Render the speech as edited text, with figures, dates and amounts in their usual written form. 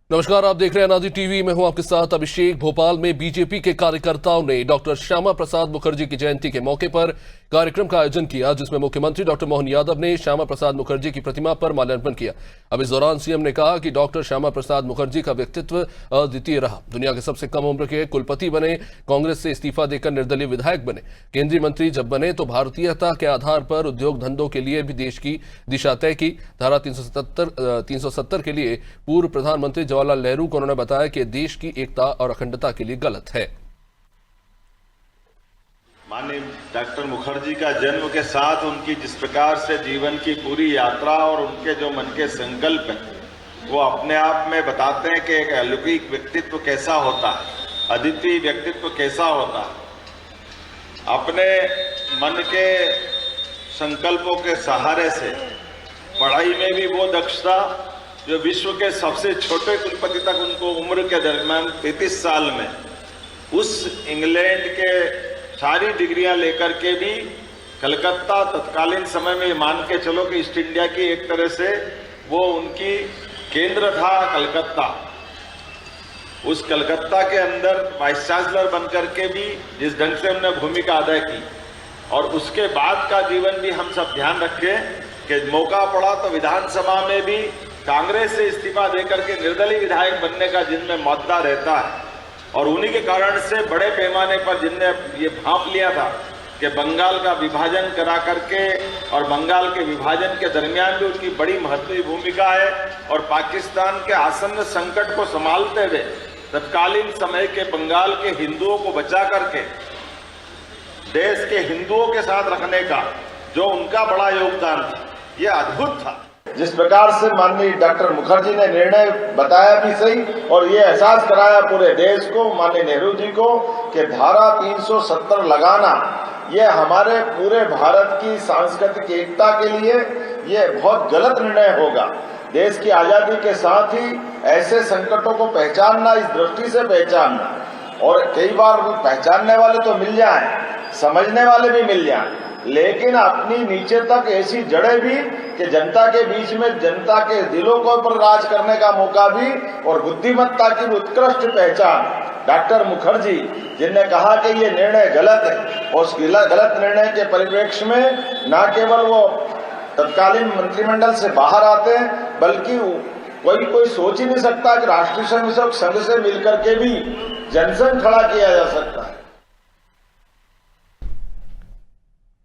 नमस्कार, आप देख रहे हैं अनादि टीवी। मैं हूं आपके साथ अभिषेक। भोपाल में बीजेपी के कार्यकर्ताओं ने डॉक्टर श्यामा प्रसाद मुखर्जी की जयंती के मौके पर कार्यक्रम का आयोजन किया, जिसमें मुख्यमंत्री डॉक्टर मोहन यादव ने श्यामा प्रसाद मुखर्जी की प्रतिमा पर माल्यार्पण किया। अब इस दौरान सीएम ने कहा कि डॉक्टर श्यामा प्रसाद मुखर्जी का व्यक्तित्व अद्वितीय रहा। दुनिया के सबसे कम उम्र के कुलपति बने, कांग्रेस से इस्तीफा देकर निर्दलीय विधायक बने, केंद्रीय मंत्री जब बने तो भारतीयता के आधार पर उद्योग धंधों के लिए भी देश की दिशा तय की। धारा 370 के लिए पूर्व प्रधानमंत्री जवाहरलाल नेहरू को उन्होंने बताया कि देश की एकता और अखंडता के लिए गलत है। माननीय डॉक्टर मुखर्जी का जन्म के साथ उनकी जिस प्रकार से जीवन की पूरी यात्रा और उनके जो मन के संकल्प हैं वो अपने आप में बताते हैं कि एक अलौकिक व्यक्तित्व कैसा होता है, अद्वितीय व्यक्तित्व कैसा होता है। अपने मन के संकल्पों के सहारे से पढ़ाई में भी वो दक्षता जो विश्व के सबसे छोटे कुलपति तक उनको उम्र के दरमियान 33 साल में उस इंग्लैंड के सारी डिग्रियां लेकर के भी कलकत्ता तत्कालीन समय में मान के चलो कि ईस्ट इंडिया की एक तरह से वो उनकी केंद्र था कलकत्ता। उस कलकत्ता के अंदर वाइस चांसलर बनकर के भी जिस ढंग से उन्होंने भूमिका अदा की, और उसके बाद का जीवन भी हम सब ध्यान रखें कि मौका पड़ा तो विधानसभा में भी कांग्रेस से इस्तीफा देकर के निर्दलीय विधायक बनने का जिनमें मुद्दा रहता है, और उन्हीं के कारण से बड़े पैमाने पर जिनने ये भांप लिया था कि बंगाल का विभाजन करा करके, और बंगाल के विभाजन के दरमियान भी उनकी बड़ी महत्वपूर्ण भूमिका है, और पाकिस्तान के आसन्न संकट को संभालते हुए तत्कालीन समय के बंगाल के हिंदुओं को बचा करके देश के हिंदुओं के साथ रखने का जो उनका बड़ा योगदान था, ये अद्भुत था। जिस प्रकार से माननीय डॉक्टर मुखर्जी ने निर्णय बताया भी सही और ये एहसास कराया पूरे देश को, माननीय नेहरू जी को, कि धारा 370 लगाना ये हमारे पूरे भारत की सांस्कृतिक एकता के लिए ये बहुत गलत निर्णय होगा। देश की आजादी के साथ ही ऐसे संकटों को पहचानना, इस दृष्टि से पहचानना, और कई बार पहचानने वाले तो मिल जाएं, समझने वाले भी मिल जाएं, लेकिन अपनी नीचे तक ऐसी जड़ें भी कि जनता के बीच में जनता के दिलों को पर राज करने का मौका भी, और बुद्धिमत्ता की उत्कृष्ट पहचान डॉक्टर मुखर्जी जिनने कहा कि ये निर्णय गलत है, और उस गलत निर्णय के परिप्रेक्ष्य में न केवल वो तत्कालीन मंत्रिमंडल से बाहर आते हैं, बल्कि कोई सोच ही नहीं सकता कि राष्ट्रीय स्वयंसेवक संघ से मिलकर के भी जनसंघ खड़ा किया जा सकता है।